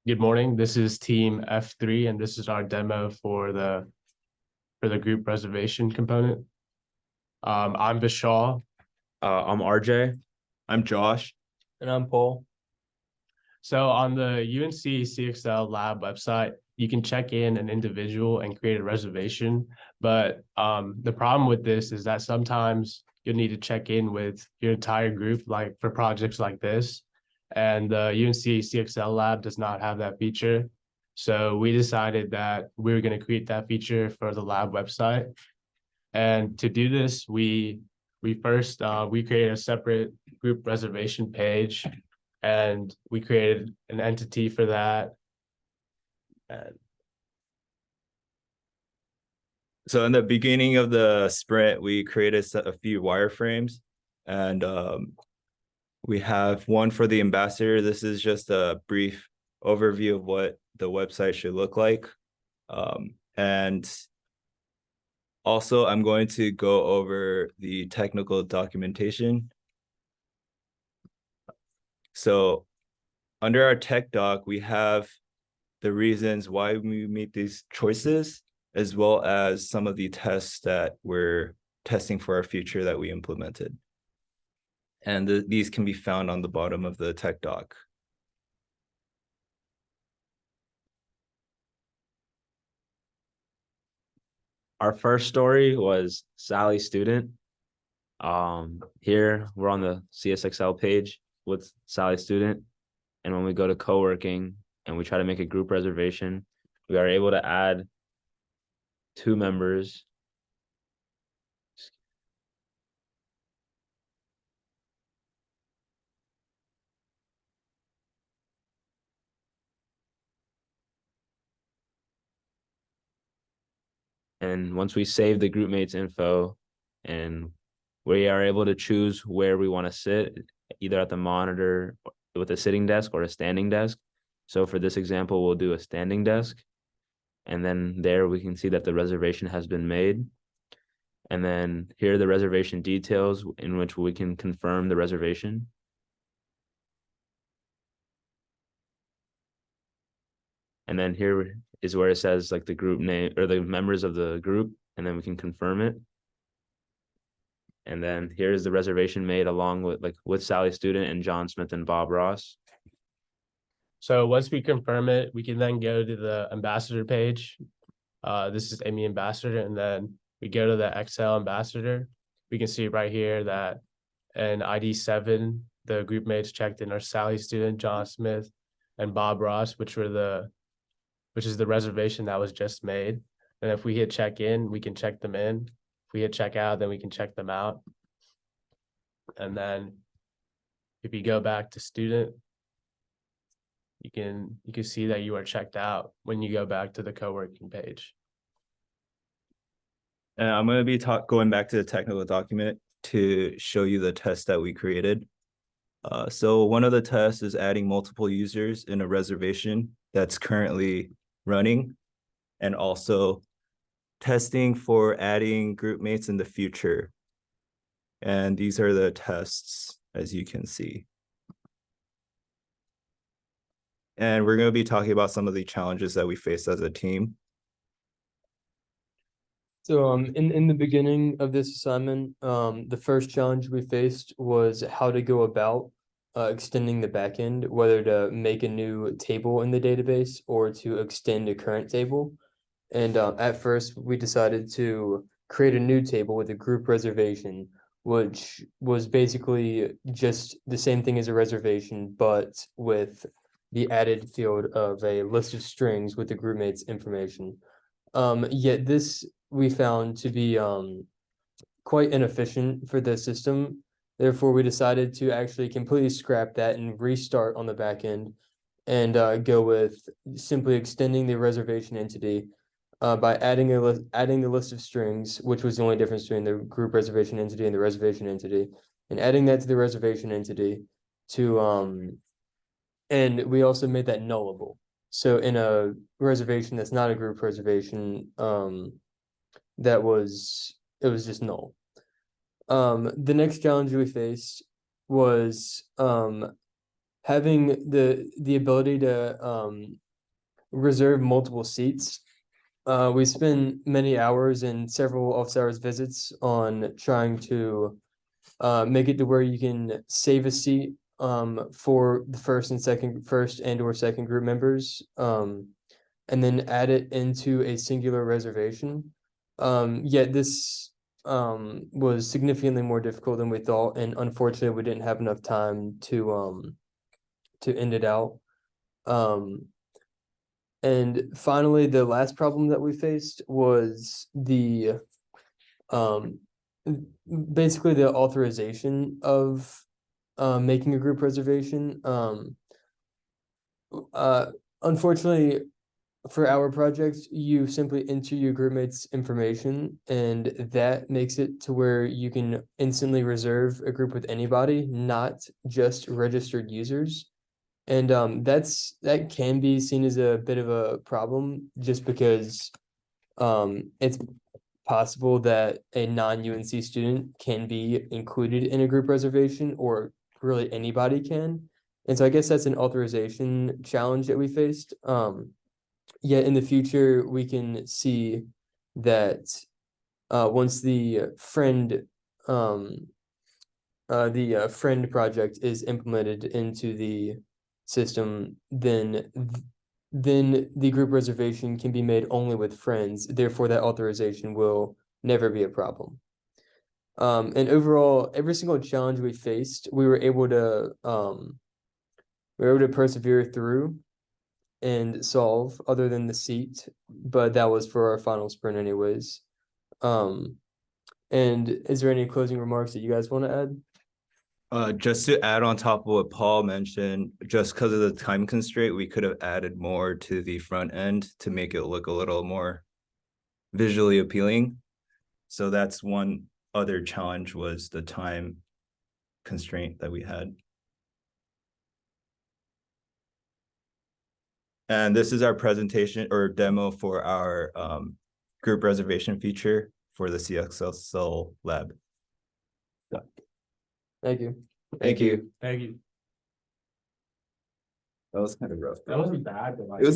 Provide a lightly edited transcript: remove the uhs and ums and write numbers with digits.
Good morning. This is team F3, and this is our demo for the group reservation component. I'm Vishal. I'm RJ. I'm Josh. And I'm Paul. So on the UNC CXL lab website, you can check in an individual and create a reservation. But the problem with this is that sometimes you'll need to check in with your entire group, like for projects like this. And the UNC CXL lab does not have that feature. So we decided that we were going to create that feature for the lab website. And to do this, we first we created a separate group reservation page, and we created an entity for that. And So in the beginning of the sprint, we created a few wireframes, and we have one for the ambassador. This is just a brief overview of what the website should look like. And also, I'm going to go over the technical documentation. So under our tech doc, we have the reasons why we made these choices, as well as some of the tests that we're testing for our future that we implemented. And these can be found on the bottom of the tech doc. Our first story was Sally Student. Here we're on the CSXL page with Sally Student. And when we go to co-working and we try to make a group reservation, we are able to add 2 members. And once we save the group mates info, and we are able to choose where we want to sit, either at the monitor with a sitting desk or a standing desk. So for this example, we'll do a standing desk. And then there we can see that the reservation has been made. And then here are the reservation details in which we can confirm the reservation. And then here is where it says like the group name or the members of the group, and then we can confirm it. And then here's the reservation made along with Sally Student and John Smith and Bob Ross. so once we confirm it, we can then go to the ambassador page. This is Amy Ambassador, and then we go to the XL Ambassador. We can see right here that in ID 7, the group mates checked in are Sally Student, John Smith, and Bob Ross, which is the reservation that was just made. And if we hit check in, we can check them in. If we hit check out, then we can check them out. And then if you go back to student, you can see that you are checked out when you go back to the co-working page. And I'm going to be going back to the technical document to show you the test that we created. So one of the tests is adding multiple users in a reservation that's currently running, and also testing for adding group mates in the future. And these are the tests, as you can see. And we're going to be talking about some of the challenges that we faced as a team. So in the beginning of this assignment, the first challenge we faced was how to go about extending the backend, whether to make a new table in the database or to extend a current table. And at first, we decided to create a new table with a group reservation, which was basically just the same thing as a reservation, but with the added field of a list of strings with the group mates information. Yet this we found to be quite inefficient for the system. Therefore, we decided to actually completely scrap that and restart on the back end and go with simply extending the reservation entity by adding the list of strings, which was the only difference between the group reservation entity and the reservation entity, and adding that to the reservation entity to and we also made that nullable. So in a reservation that's not a group reservation, it was just null. The next challenge we faced was having the ability to reserve multiple seats. We spend many hours and several office hours visits on trying to make it to where you can save a seat for the first and or second group members, and then add it into a singular reservation. Yet this was significantly more difficult than we thought, and unfortunately we didn't have enough time to end it out. And finally, the last problem that we faced was the basically the authorization of making a group reservation. Unfortunately, for our project, you simply enter your groupmates' information, and that makes it to where you can instantly reserve a group with anybody, not just registered users. And that can be seen as a bit of a problem, just because it's possible that a non-UNC student can be included in a group reservation, or really anybody can. And so I guess that's an authorization challenge that we faced. Yet in the future, we can see that once the friend project is implemented into the system, then the group reservation can be made only with friends. Therefore, that authorization will never be a problem. And overall, every single challenge we faced, we were able to persevere through and solve, other than the seat, but that was for our final sprint anyways. And is there any closing remarks that you guys want to add? Just to add on top of what Paul mentioned, just because of the time constraint, we could have added more to the front end to make it look a little more visually appealing. So that's one other challenge, was the time constraint that we had. And this is our presentation or demo for our group reservation feature for the CXSL lab. Thank you. Thank you. Thank you. That was kind of rough. That wasn't bad, but like. It was